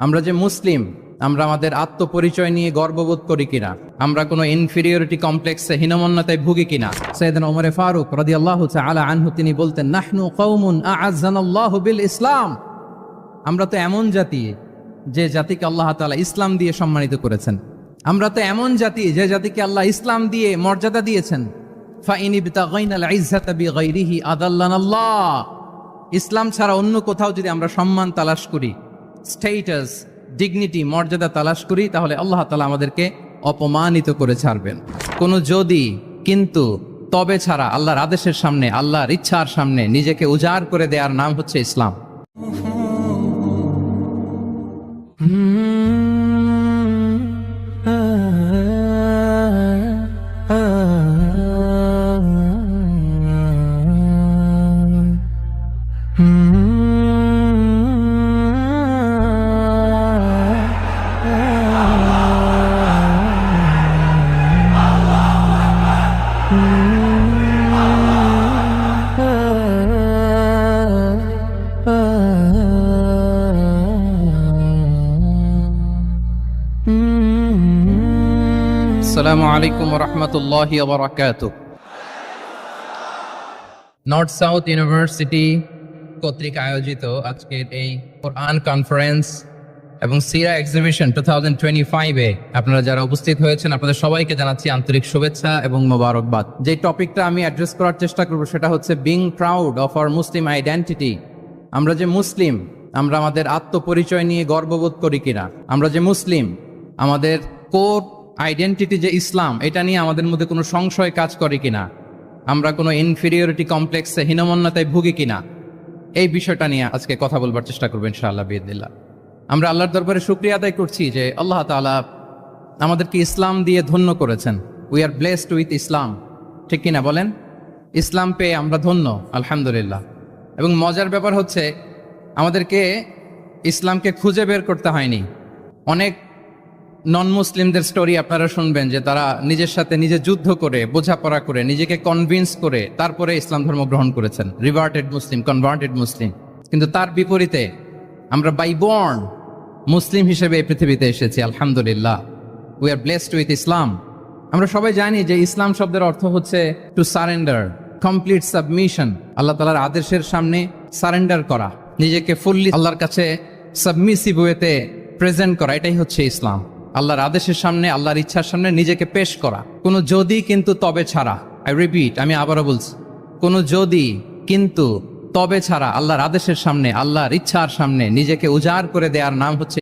আমরা যে মুসলিম, আমরা আমাদের আত্মপরিচয় নিয়ে গর্ববোধ করি কিনা, আমরা কোনো ইনফিরিয়রিটি কমপ্লেক্সে হীনমন্যতায় ভুগি কিনা। সাইয়েদনা ওমর ফারুক রাদিয়াল্লাহু তাআলা আনহু তিনি বলতেন, নাহনু কওমুন আ'আজ্জানাল্লাহু বিল ইসলাম। আমরা তো এমন জাতি যে জাতিকে আল্লাহ তাআলা ইসলাম দিয়ে সম্মানিত করেছেন। আমরা তো এমন জাতি যে জাতিকে আল্লাহ ইসলাম দিয়ে মর্যাদা দিয়েছেন। ফাইন ইবতাগাইনাল ইজ্জাতা বিগাইরিহি আদাল্লানাল্লাহ। ইসলাম ছাড়া অন্য কোথাও যদি আমরা সম্মান তালাশ করি, স্ট্যাটাস, ডিগনিটি, মর্যাদা তালাশ করি, তাহলে আল্লাহ তাআলা আমাদেরকে অপমানিত করে ছাড়বেন। কোনো যদি, কিন্তু, তবে ছাড়া আল্লাহর আদেশের সামনে, আল্লাহর ইচ্ছার সামনে নিজেকে উজাড় করে দেওয়ার নাম হচ্ছে ইসলাম। আসসালামু আলাইকুম ওয়া রাহমাতুল্লাহি ওয়া বারাকাতুহু। নর্থ সাউথ ইউনিভার্সিটি কর্তৃক আয়োজিত আজকের এই কোরআন কনফারেন্স এবং সিরা এক্সিবিশন 2025-এ আপনারা যারা উপস্থিত হয়েছেন, আপনাদের সবাইকে জানাচ্ছি আন্তরিক শুভেচ্ছা এবং মোবারকবাদ। যে টপিকটা আমি অ্যাড্রেস করার চেষ্টা করব সেটা হচ্ছে being proud of our Muslim identity. আমরা যে মুসলিম, আমরা আমাদের আত্মপরিচয় নিয়ে গর্ববোধ করি কিনা। আমরা যে মুসলিম, আমাদের কোর আইডেন্টিটি যে ইসলাম, এটা নিয়ে আমাদের মধ্যে কোনো সংশয় কাজ করে কিনা, আমরা কোনো ইনফিরিয়রিটি কমপ্লেক্সে হীনমন্যতায় ভুগি কিনা, এই বিষয়টা নিয়ে আজকে কথা বলবার চেষ্টা করবো ইনশাআল্লাহ বিইذনিল্লাহ। আমরা আল্লাহর দরবারে শুকরিয়া আদায় করছি যে আল্লাহ তাআলা আমাদেরকে ইসলাম দিয়ে ধন্য করেছেন। উই আর ব্লেসড উইথ ইসলাম, ঠিক কিনা বলেন? ইসলাম পেয়ে আমরা ধন্য, আলহামদুলিল্লাহ। এবং মজার ব্যাপার হচ্ছে আমাদেরকে ইসলামকে খুঁজে বের করতে হয়নি। অনেক নন মুসলিমদের স্টোরি আপনারা শুনবেন যে তারা নিজের সাথে নিজে যুদ্ধ করে, বোঝাপড়া করে, নিজেকে কনভিন্স করে তারপরে ইসলাম ধর্ম গ্রহণ করেছেন, রিভার্টেড মুসলিম, কনভার্টেড মুসলিম। কিন্তু তার বিপরীতে আমরা বাই বর্ন মুসলিম হিসেবে এই পৃথিবীতে এসেছি, আলহামদুলিল্লাহ। উই আর ব্লেসড উইথ ইসলাম। আমরা সবাই জানি যে ইসলাম শব্দের অর্থ হচ্ছে টু সারেন্ডার, কমপ্লিট সাবমিশন। আল্লাহ তাআলার আদেশের সামনে সারেন্ডার করা, নিজেকে ফুললি আল্লাহর কাছে সাবমিসিভ ওয়েতে প্রেজেন্ট করা, এটাই হচ্ছে ইসলাম। আল্লাহর আদেশের সামনে, আল্লাহর ইচ্ছার সামনে নিজেকে পেশ করা। কোনো যদি, কিন্তু, তবে ছাড়া, আই রিপিট, আমি আবারও বলছি, কোনো যদি, কিন্তু, তবে ছাড়া আল্লাহর আদেশের সামনে, আল্লাহর ইচ্ছার সামনে নিজেকে উজাড় করে দেওয়ার নাম হচ্ছে